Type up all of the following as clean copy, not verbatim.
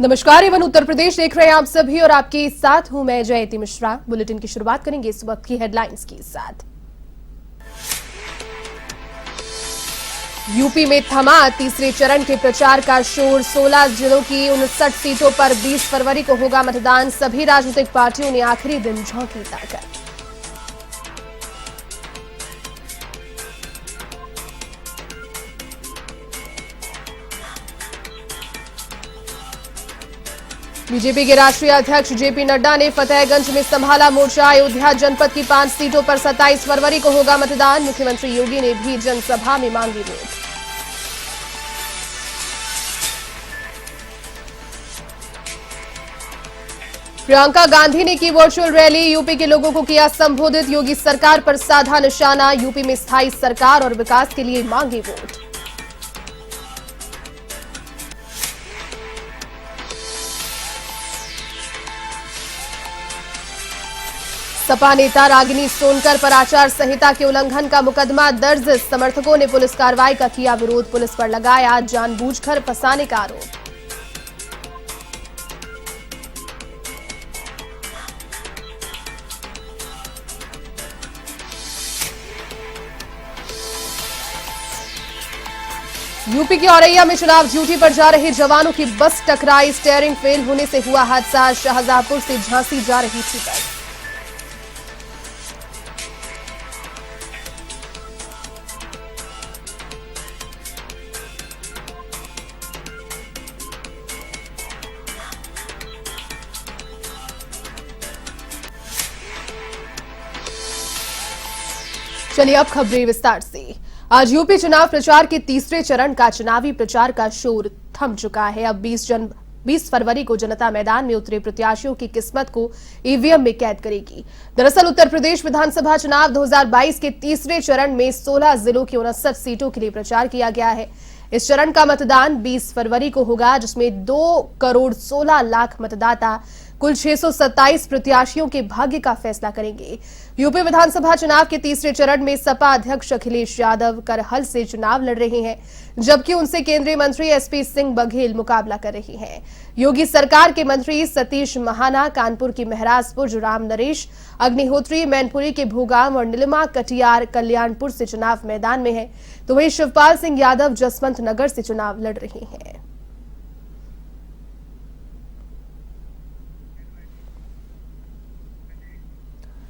नमस्कार, एवं उत्तर प्रदेश देख रहे हैं आप सभी और आपके साथ हूं मैं जयती मिश्रा। बुलेटिन की शुरुआत करेंगे इस वक्त की हेडलाइंस के साथ। यूपी में थमा तीसरे चरण के प्रचार का शोर। 16 जिलों की 59 सीटों पर 20 फरवरी को होगा मतदान। सभी राजनीतिक पार्टियों ने आखिरी दिन झोंकी ताकत। बीजेपी के राष्ट्रीय अध्यक्ष जेपी नड्डा ने फतेहगंज में संभाला मोर्चा। अयोध्या जनपद की 5 सीटों पर 27 फरवरी को होगा मतदान। मुख्यमंत्री योगी ने भी जनसभा में मांगी वोट। प्रियंका गांधी ने की वर्चुअल रैली। यूपी के लोगों को किया संबोधित। योगी सरकार पर साधा निशाना। यूपी में स्थायी सरकार और विकास के लिए मांगी वोट। सपा नेता रागिनी सोनकर पर आचार संहिता के उल्लंघन का मुकदमा दर्ज। समर्थकों ने पुलिस कार्रवाई का किया विरोध। पुलिस पर लगाया जानबूझकर फंसाने का आरोप। यूपी के औरैया में चुनाव ड्यूटी पर जा रहे जवानों की बस टकराई। स्टीयरिंग फेल होने से हुआ हादसा। शाहजहांपुर से झांसी जा रही थी बस। चलिए अब खबरें विस्तार से। आज यूपी चुनाव प्रचार के तीसरे चरण का चुनावी प्रचार का शोर थम चुका है। अब 20 फरवरी को जनता मैदान में उतरे प्रत्याशियों की किस्मत को ईवीएम में कैद करेगी। दरअसल उत्तर प्रदेश विधानसभा चुनाव 2022 के तीसरे चरण में 16 जिलों की 59 सीटों के लिए प्रचार किया गया है। इस चरण का मतदान 20 फरवरी को होगा, जिसमें 2 करोड़ 16 लाख मतदाता कुल 627 प्रत्याशियों के भाग्य का फैसला करेंगे। यूपी विधानसभा चुनाव के तीसरे चरण में सपा अध्यक्ष अखिलेश यादव करहल से चुनाव लड़ रहे हैं, जबकि उनसे केंद्रीय मंत्री एसपी सिंह बघेल मुकाबला कर रहे हैं। योगी सरकार के मंत्री सतीश महाना कानपुर की महराजपुर, राम नरेश अग्निहोत्री मैनपुरी के भूगाम और नीलिमा कटियार कल्याणपुर से चुनाव मैदान में है, तो वहीं शिवपाल सिंह यादव जसवंत नगर से चुनाव लड़ रहे हैं।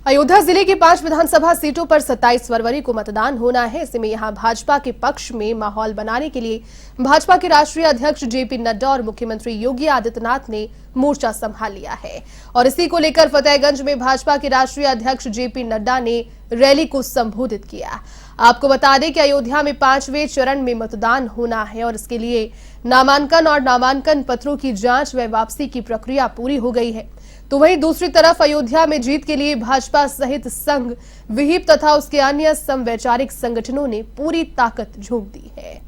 अयोध्या जिले की 5 विधानसभा सीटों पर 27 फरवरी को मतदान होना है। ऐसे में यहां भाजपा के पक्ष में माहौल बनाने के लिए भाजपा के राष्ट्रीय अध्यक्ष जेपी नड्डा और मुख्यमंत्री योगी आदित्यनाथ ने मोर्चा संभाल लिया है और इसी को लेकर फतेहगंज में भाजपा के राष्ट्रीय अध्यक्ष जेपी नड्डा ने रैली को संबोधित किया। आपको बता दें कि अयोध्या में 5वें चरण में मतदान होना है और इसके लिए नामांकन और नामांकन पत्रों की जांच व वापसी की प्रक्रिया पूरी हो गई है। तो वहीं दूसरी तरफ अयोध्या में जीत के लिए भाजपा सहित संघ, विहिप तथा उसके अन्य समवैचारिक संगठनों ने पूरी ताकत झोंक दी है।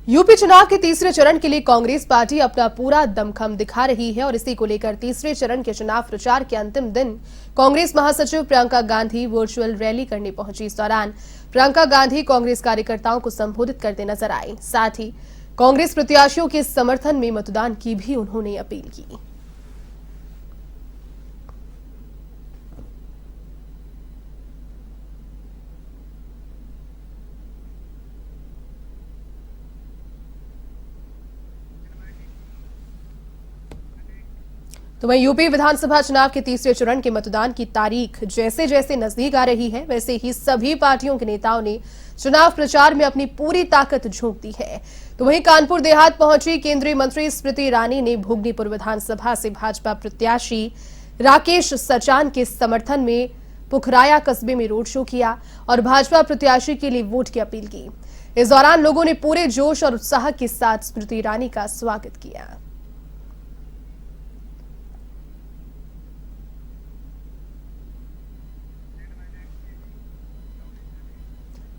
यूपी चुनाव के तीसरे चरण के लिए कांग्रेस पार्टी अपना पूरा दमखम दिखा रही है और इसी को लेकर तीसरे चरण के चुनाव प्रचार के अंतिम दिन कांग्रेस महासचिव प्रियंका गांधी वर्चुअल रैली करने पहुंची। इस दौरान प्रियंका गांधी कांग्रेस कार्यकर्ताओं को संबोधित करते नजर आई। साथ ही कांग्रेस प्रत्याशियों के समर्थन में मतदान की भी उन्होंने अपील की। तो वहीं यूपी विधानसभा चुनाव के तीसरे चरण के मतदान की तारीख जैसे जैसे नजदीक आ रही है, वैसे ही सभी पार्टियों के नेताओं ने चुनाव प्रचार में अपनी पूरी ताकत झोंक दी है। तो वहीं कानपुर देहात पहुंची केंद्रीय मंत्री स्मृति ईरानी ने भोगनीपुर विधानसभा से भाजपा प्रत्याशी राकेश सचान के समर्थन में पुखराया कस्बे में रोड शो किया और भाजपा प्रत्याशी के लिए वोट की अपील की। इस दौरान लोगों ने पूरे जोश और उत्साह के साथ स्मृति ईरानी का स्वागत किया।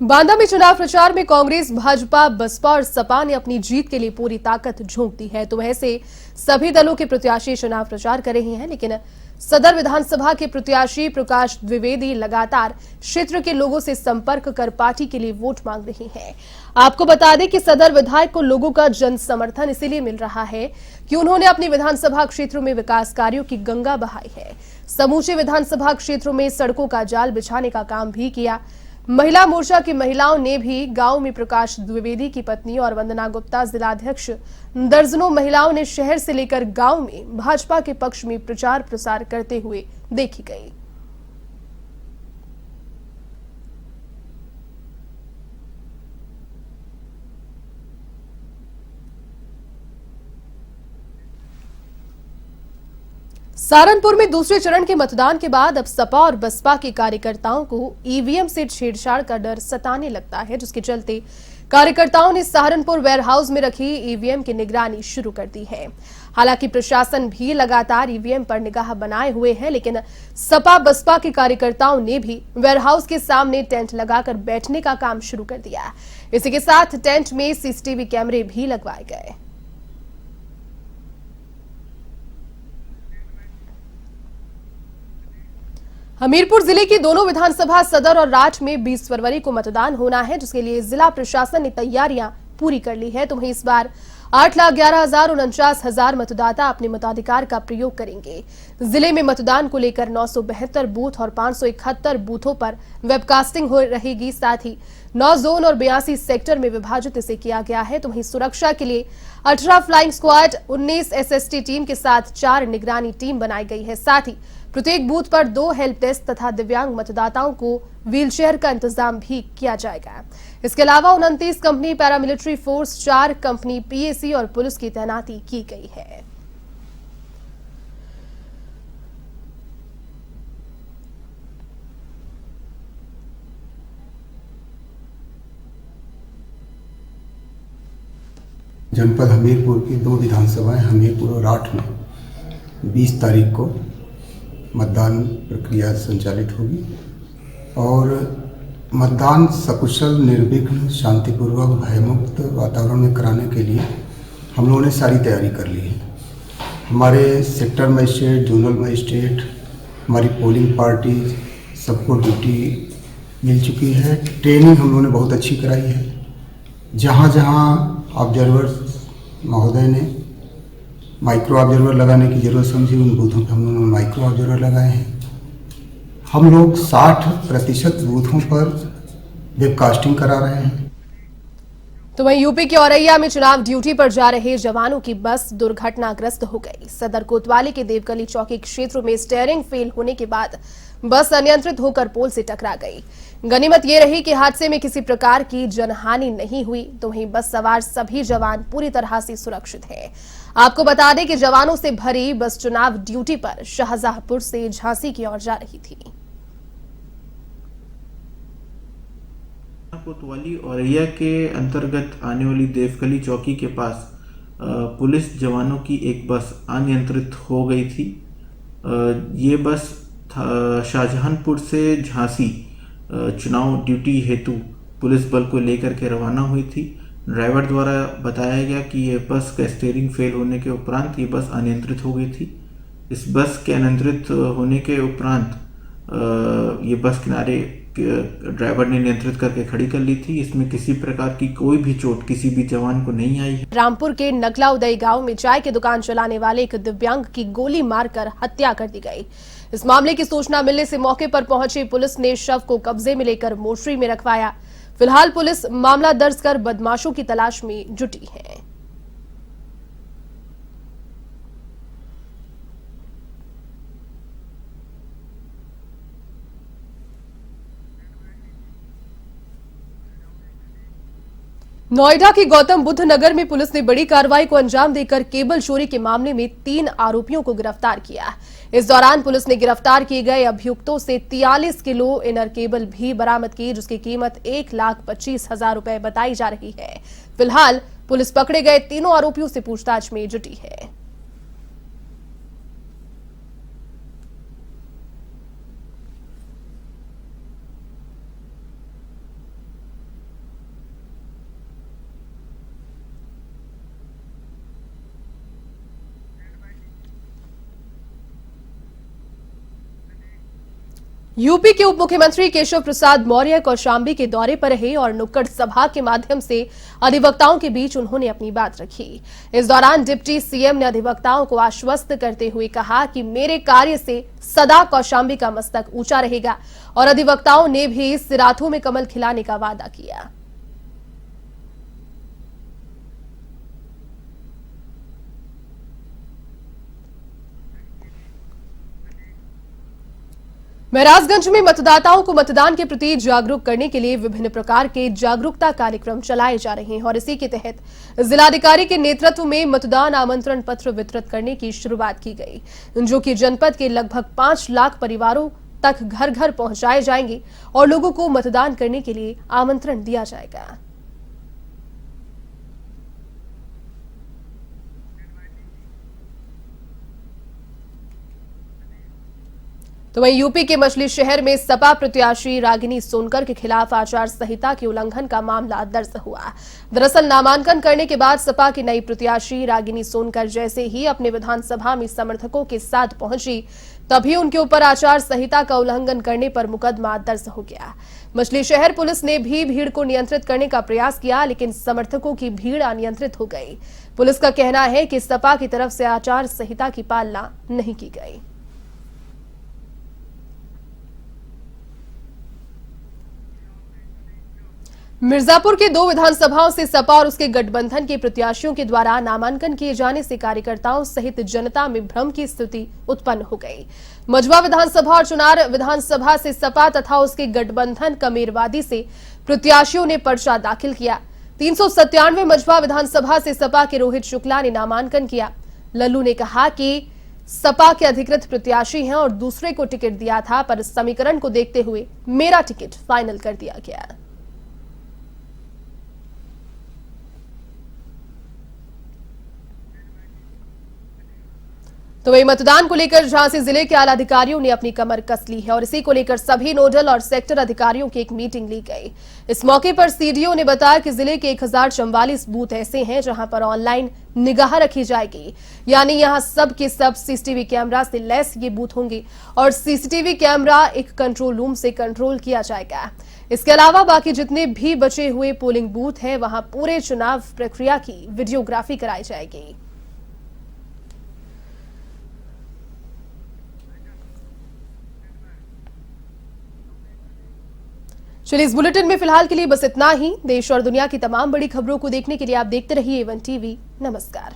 बांदा में चुनाव प्रचार में कांग्रेस, भाजपा, बसपा और सपा ने अपनी जीत के लिए पूरी ताकत झोंक दी है। तो वैसे सभी दलों के प्रत्याशी चुनाव प्रचार कर रहे हैं, लेकिन सदर विधानसभा के प्रत्याशी प्रकाश द्विवेदी लगातार क्षेत्र के लोगों से संपर्क कर पार्टी के लिए वोट मांग रहे हैं। आपको बता दें कि सदर विधायक को लोगों का जन समर्थन इसीलिए मिल रहा है कि उन्होंने अपनी विधानसभा क्षेत्रों में विकास कार्यों की गंगा बहाई है। समूचे विधानसभा क्षेत्रों में सड़कों का जाल बिछाने का काम भी किया। महिला मोर्चा की महिलाओं ने भी गांव में प्रकाश द्विवेदी की पत्नी और वंदना गुप्ता जिलाध्यक्ष दर्जनों महिलाओं ने शहर से लेकर गांव में भाजपा के पक्ष में प्रचार प्रसार करते हुए देखी गई। सहारनपुर में दूसरे चरण के मतदान के बाद अब सपा और बसपा के कार्यकर्ताओं को ईवीएम से छेड़छाड़ का डर सताने लगता है, जिसके चलते कार्यकर्ताओं ने सहारनपुर वेयरहाउस में रखी ईवीएम की निगरानी शुरू कर दी है। हालांकि प्रशासन भी लगातार ईवीएम पर निगाह बनाए हुए है, लेकिन सपा बसपा के कार्यकर्ताओं ने भी वेयरहाउस के सामने टेंट लगाकर बैठने का काम शुरू कर दिया। इसी के साथ टेंट में सीसीटीवी कैमरे भी लगवाए गए। हमीरपुर जिले की दोनों विधानसभा सदर और राठ में 20 फरवरी को मतदान होना है, जिसके लिए जिला प्रशासन ने तैयारियां पूरी कर ली है। तो वहीं इस बार 8,11,49,000 मतदाता अपने मताधिकार का प्रयोग करेंगे। जिले में मतदान को लेकर 972 बूथ और 571 बूथों पर वेबकास्टिंग हो रहेगी। साथ ही 9 जोन और 82 सेक्टर में विभाजित इसे किया गया है। तो वहीं सुरक्षा के लिए 18 फ्लाइंग स्क्वाड, 19 एसएसटी टीम के साथ 4 निगरानी टीम बनाई गई है। साथ ही प्रत्येक बूथ पर 2 हेल्प डेस्क तथा दिव्यांग मतदाताओं को व्हीलचेयर का इंतजाम भी किया जाएगा। इसके अलावा 29 company paramilitary force, 4 company PAC और पुलिस की तैनाती की गई है। जनपद हमीरपुर की 2 विधानसभाएं हमीरपुर और राठ में 20 तारीख को मतदान प्रक्रिया संचालित होगी और मतदान सकुशल, निर्विघ्न, शांतिपूर्वक, भयमुक्त वातावरण में कराने के लिए हम लोगों ने सारी तैयारी कर ली है। हमारे सेक्टर मजिस्ट्रेट, जोनल मजिस्ट्रेट, हमारी पोलिंग पार्टी सबको ड्यूटी मिल चुकी है। ट्रेनिंग हम लोगों ने बहुत अच्छी कराई है। जहाँ जहाँ ऑब्जर्वर महोदय ने माइक्रो ऑब्जर्वर लगाने की जरूरत समझी, उन बूथों पर हम लोगों ने माइक्रो ऑब्जर्वर लगाए हैं। हम लोग 60% बूथों पर वेबकास्टिंग करा रहे हैं। तो वहीं यूपी के औरैया में चुनाव ड्यूटी पर जा रहे जवानों की बस दुर्घटनाग्रस्त हो गई। सदर कोतवाली के देवकली चौकी क्षेत्रों में स्टीयरिंग फेल होने के बाद बस अनियंत्रित होकर पोल से टकरा गई। गनीमत ये रही कि हादसे में किसी प्रकार की जनहानि नहीं हुई। तो वहीं बस सवार सभी जवान पूरी तरह से सुरक्षित हैं। आपको बता दें कि जवानों से भरी बस चुनाव ड्यूटी पर शाहजहांपुर से झांसी की ओर जा रही थी। कोतवाली औरैया के अंतर्गत आने वाली देवकली चौकी के पास पुलिस जवानों की एक बस अनियंत्रित हो गई थी। ये बस शाहजहांपुर से झांसी चुनाव ड्यूटी हेतु पुलिस बल को लेकर के रवाना हुई थी। ड्राइवर द्वारा बताया गया कि ये बस का स्टीयरिंग फेल होने के उपरांत ये बस अनियंत्रित हो गई थी। इस बस के अनियंत्रित होने के उपरांत ये बस किनारे ड्राइवर ने नियंत्रित करके खड़ी कर ली थी। इसमें किसी प्रकार की कोई भी चोट किसी भी जवान को नहीं आई है। रामपुर के नगला उदय गांव में चाय की दुकान चलाने वाले एक दिव्यांग की गोली मारकर हत्या कर दी गई। इस मामले की सूचना मिलने से मौके पर पहुंची पुलिस ने शव को कब्जे में लेकर मोर्चरी में रखवाया। फिलहाल पुलिस मामला दर्ज कर बदमाशों की तलाश में जुटी है। नोएडा के गौतम बुद्ध नगर में पुलिस ने बड़ी कार्रवाई को अंजाम देकर केबल चोरी के मामले में 3 आरोपियों को गिरफ्तार किया। इस दौरान पुलिस ने गिरफ्तार किए गए अभियुक्तों से 43 किलो इनर केबल भी बरामद की, जिसकी कीमत 1,25,000 रुपए बताई जा रही है। फिलहाल पुलिस पकड़े गए तीनों आरोपियों से पूछताछ में जुटी है। यूपी के उप मुख्यमंत्री केशव प्रसाद मौर्य कौशाम्बी के दौरे पर रहे और नुक्कड़ सभा के माध्यम से अधिवक्ताओं के बीच उन्होंने अपनी बात रखी। इस दौरान डिप्टी सीएम ने अधिवक्ताओं को आश्वस्त करते हुए कहा कि मेरे कार्य से सदा कौशाम्बी का मस्तक ऊंचा रहेगा और अधिवक्ताओं ने भी सिराथों में कमल खिलाने का वादा किया। महराजगंज में मतदाताओं को मतदान के प्रति जागरूक करने के लिए विभिन्न प्रकार के जागरूकता कार्यक्रम चलाए जा रहे हैं और इसी के तहत जिलाधिकारी के नेतृत्व में मतदान आमंत्रण पत्र वितरित करने की शुरुआत की गई, जो कि जनपद के लगभग 5 लाख परिवारों तक घर घर पहुंचाए जाएंगे और लोगों को मतदान करने के लिए आमंत्रण दिया जाएगा। तो वहीं यूपी के मछली शहर में सपा प्रत्याशी रागिनी सोनकर के खिलाफ आचार संहिता के उल्लंघन का मामला दर्ज हुआ। दरअसल नामांकन करने के बाद सपा की नई प्रत्याशी रागिनी सोनकर जैसे ही अपने विधानसभा में समर्थकों के साथ पहुंची, तभी उनके ऊपर आचार संहिता का उल्लंघन करने पर मुकदमा दर्ज हो गया। मछली शहर पुलिस ने भी भीड़ को नियंत्रित करने का प्रयास किया, लेकिन समर्थकों की भीड़ अनियंत्रित हो गई। पुलिस का कहना है कि सपा की तरफ से आचार संहिता की पालना नहीं की गई। मिर्जापुर के 2 विधानसभाओं से सपा और उसके गठबंधन के प्रत्याशियों के द्वारा नामांकन किए जाने से कार्यकर्ताओं सहित जनता में भ्रम की स्थिति उत्पन्न हो गई। मझवा विधानसभा और चुनार विधानसभा से सपा तथा उसके गठबंधन कमेरवादी से प्रत्याशियों ने पर्चा दाखिल किया। 397 मझवा विधानसभा से सपा के रोहित शुक्ला ने नामांकन किया। लल्लू ने कहा कि सपा के अधिकृत प्रत्याशी हैं और दूसरे को टिकट दिया था, पर समीकरण को देखते हुए मेरा टिकट फाइनल कर दिया गया। तो वही मतदान को लेकर झांसी जिले के आला अधिकारियों ने अपनी कमर कस ली है और इसी को लेकर सभी नोडल और सेक्टर अधिकारियों की एक मीटिंग ली गई। इस मौके पर सीडीओ ने बताया कि जिले के 1044 बूथ ऐसे हैं जहां पर ऑनलाइन निगाह रखी जाएगी, यानी यहां सब के सब सीसीटीवी कैमरा से लैस ये बूथ होंगे और सीसीटीवी कैमरा एक कंट्रोल रूम से कंट्रोल किया जाएगा। इसके अलावा बाकी जितने भी बचे हुए पोलिंग बूथ हैं वहां पूरे चुनाव प्रक्रिया की वीडियोग्राफी कराई जाएगी। चलिए, इस बुलेटिन में फिलहाल के लिए बस इतना ही। देश और दुनिया की तमाम बड़ी खबरों को देखने के लिए आप देखते रहिए A1 TV। नमस्कार।